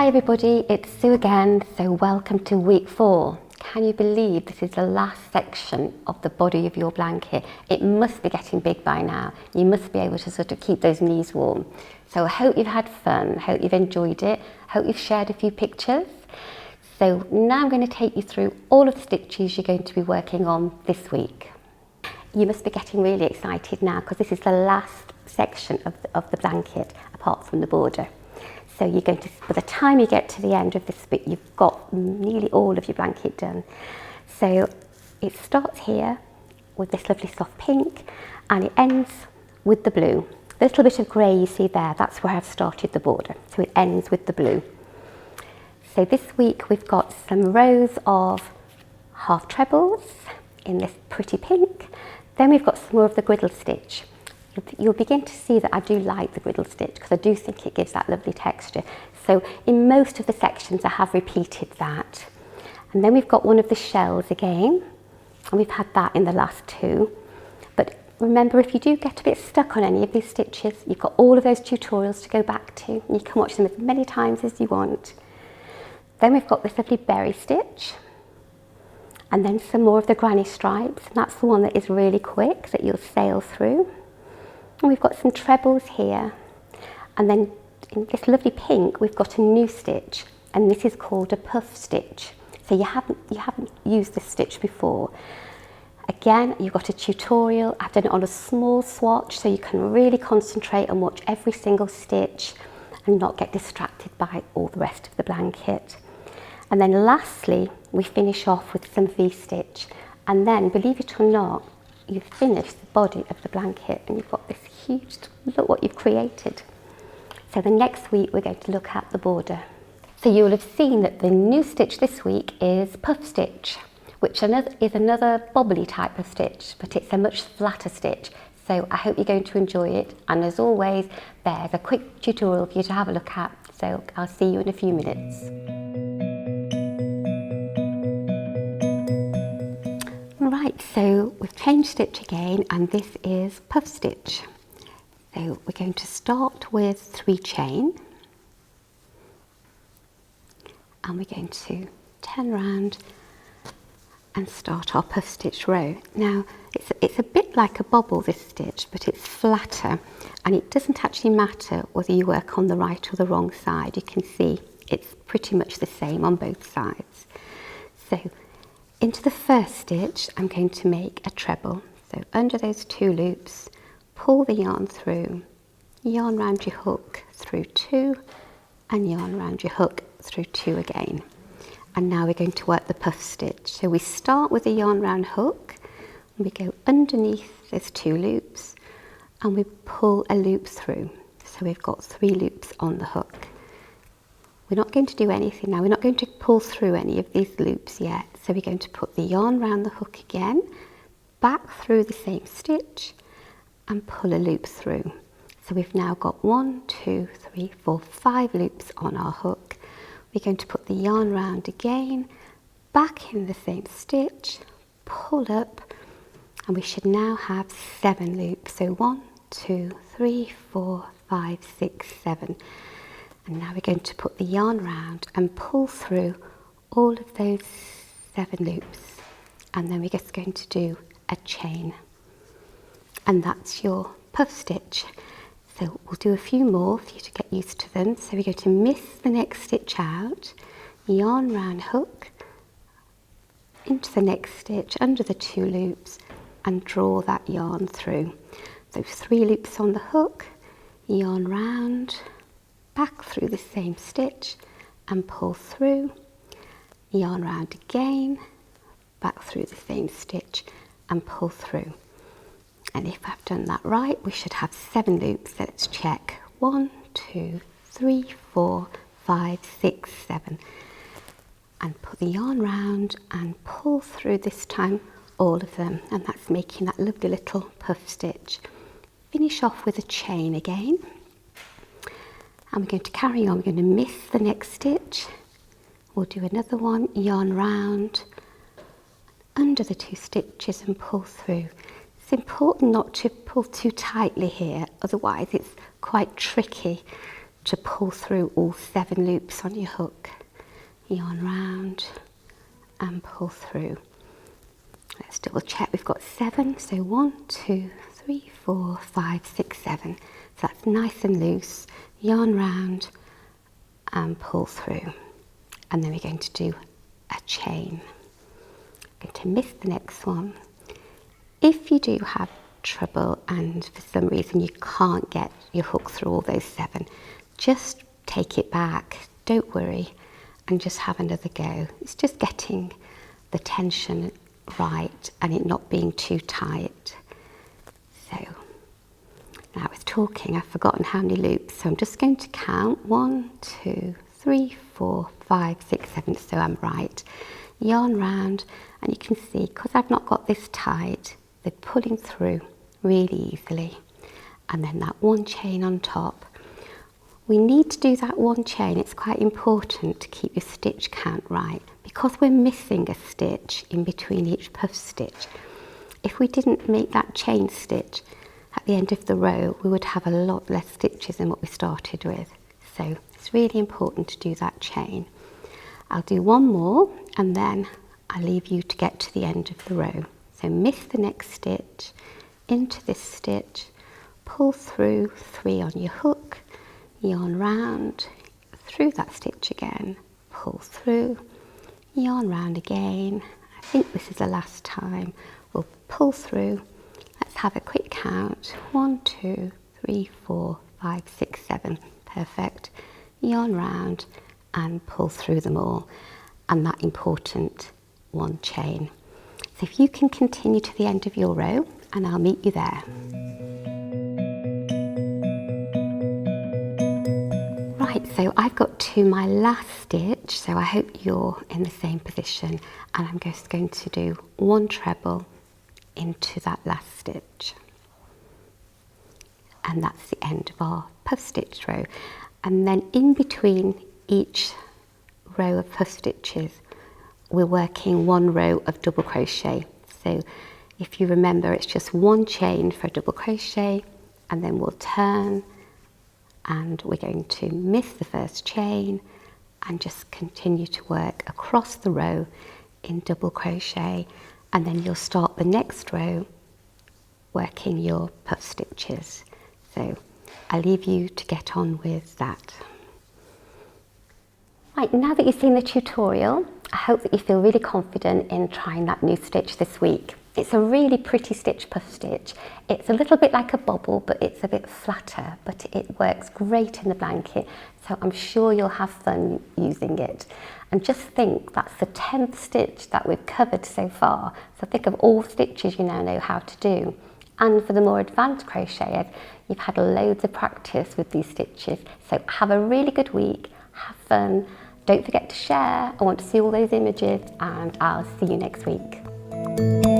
Hi everybody, it's Sue again, so welcome to week 4. Can you believe this is the last section of the body of your blanket? It must be getting big by now. You must be able to sort of keep those knees warm. So I hope you've had fun, hope you've enjoyed it, hope you've shared a few pictures. So now I'm going to take you through all of the stitches you're going to be working on this week. You must be getting really excited now because this is the last section of the blanket apart from the border. So you're going to, by the time you get to the end of this bit, you've got nearly all of your blanket done. So it starts here with this lovely soft pink and it ends with the blue. The little bit of grey you see there, that's where I've started the border. So it ends with the blue. So this week we've got some rows of half trebles in this pretty pink. Then we've got some more of the griddle stitch. You'll begin to see that I do like the griddle stitch because I do think it gives that lovely texture. So in most of the sections I have repeated that. And then we've got one of the shells again, and we've had that in the last two. But remember, if you do get a bit stuck on any of these stitches, you've got all of those tutorials to go back to. You can watch them as many times as you want. Then we've got this lovely berry stitch. And then some more of the granny stripes. And that's the one that is really quick, that you'll sail through. And we've got some trebles here, and then in this lovely pink we've got a new stitch, and this is called a puff stitch. So you haven't used this stitch before. Again, you've got a tutorial. I've done it on a small swatch so you can really concentrate and watch every single stitch and not get distracted by all the rest of the blanket. And then lastly we finish off with some V-stitch, and then, believe it or not, you've finished the body of the blanket and you've got this huge, look what you've created. So the next week we're going to look at the border. So you'll have seen that the new stitch this week is puff stitch, which is another bobbly type of stitch, but it's a much flatter stitch. So I hope you're going to enjoy it, and as always there's a quick tutorial for you to have a look at. So I'll see you in a few minutes. Right, so we've changed stitch again, and this is puff stitch. So we're going to start with 3 chain, and we're going to turn around and start our puff stitch row. Now it's a bit like a bobble, this stitch, but it's flatter, and it doesn't actually matter whether you work on the right or the wrong side. You can see it's pretty much the same on both sides. So into the first stitch I'm going to make a treble. So under those 2 loops, pull the yarn through, yarn round your hook through 2, and yarn round your hook through 2 again. And now we're going to work the puff stitch. So we start with a yarn round hook, and we go underneath those 2 loops, and we pull a loop through. So we've got 3 loops on the hook. We're not going to do anything now, we're not going to pull through any of these loops yet. So we're going to put the yarn round the hook again, back through the same stitch, and pull a loop through. So we've now got 1, 2, 3, 4, 5 loops on our hook. We're going to put the yarn round again, back in the same stitch, pull up, and we should now have 7 loops. So 1, 2, 3, 4, 5, 6, 7. And now we're going to put the yarn round and pull through all of those 7 loops, and then we're just going to do a chain, and that's your puff stitch. So we'll do a few more for you to get used to them. So we're going to miss the next stitch out, yarn round hook, into the next stitch under the 2 loops, and draw that yarn through. So 3 loops on the hook, yarn round, back through the same stitch and pull through, yarn round again, back through the same stitch and pull through. And if I've done that right, we should have 7 loops. So let's check. 1, 2, 3, 4, 5, 6, 7. And put the yarn round and pull through this time all of them, and that's making that lovely little puff stitch. Finish off with a chain again. And we're going to carry on, we're going to miss the next stitch. We'll do another one, yarn round, under the 2 stitches and pull through. It's important not to pull too tightly here, otherwise it's quite tricky to pull through all 7 loops on your hook. Yarn round and pull through. Let's double check, we've got 7, so 1, 2, 3, 4, 5, 6, 7. So that's nice and loose. Yarn round and pull through. And then we're going to do a chain. I'm going to miss the next one. If you do have trouble and for some reason you can't get your hook through all those 7, just take it back, don't worry, and just have another go. It's just getting the tension right and it not being too tight. So now I was talking, I've forgotten how many loops, so I'm just going to count 1, 2, 3, 4, 5, 6, 7, so I'm right. Yarn round, and you can see because I've not got this tight, they're pulling through really easily. And then that 1 chain on top. We need to do that 1 chain. It's quite important to keep your stitch count right because we're missing a stitch in between each puff stitch. If we didn't make that chain stitch at the end of the row, we would have a lot less stitches than what we started with. So it's really important to do that chain. I'll do 1 more and then I'll leave you to get to the end of the row. So miss the next stitch, into this stitch, pull through 3 on your hook, yarn round, through that stitch again, pull through, yarn round again. I think this is the last time. We'll pull through. Let's have a quick count. 1, 2, 3, 4, 5, 6, 7. Perfect. Yarn round and pull through them all. And that important 1 chain. So if you can continue to the end of your row and I'll meet you there. Right, so I've got to my last stitch, so I hope you're in the same position, and I'm just going to do 1 treble into that last stitch. And that's the end of our puff stitch row. And then in between each row of puff stitches, we're working 1 row of double crochet. So if you remember, it's just 1 chain for a double crochet, and then we'll turn and we're going to miss the first chain and just continue to work across the row in double crochet, and then you'll start the next row working your puff stitches. So I'll leave you to get on with that. Right, now that you've seen the tutorial, I hope that you feel really confident in trying that new stitch this week. It's a really pretty stitch puff stitch. It's a little bit like a bobble, but it's a bit flatter, but it works great in the blanket, so I'm sure you'll have fun using it. And just think, that's the 10th stitch that we've covered so far, so think of all stitches you now know how to do. And for the more advanced crocheters, you've had loads of practice with these stitches, so have a really good week, have fun. Don't forget to share. I want to see all those images, and I'll see you next week.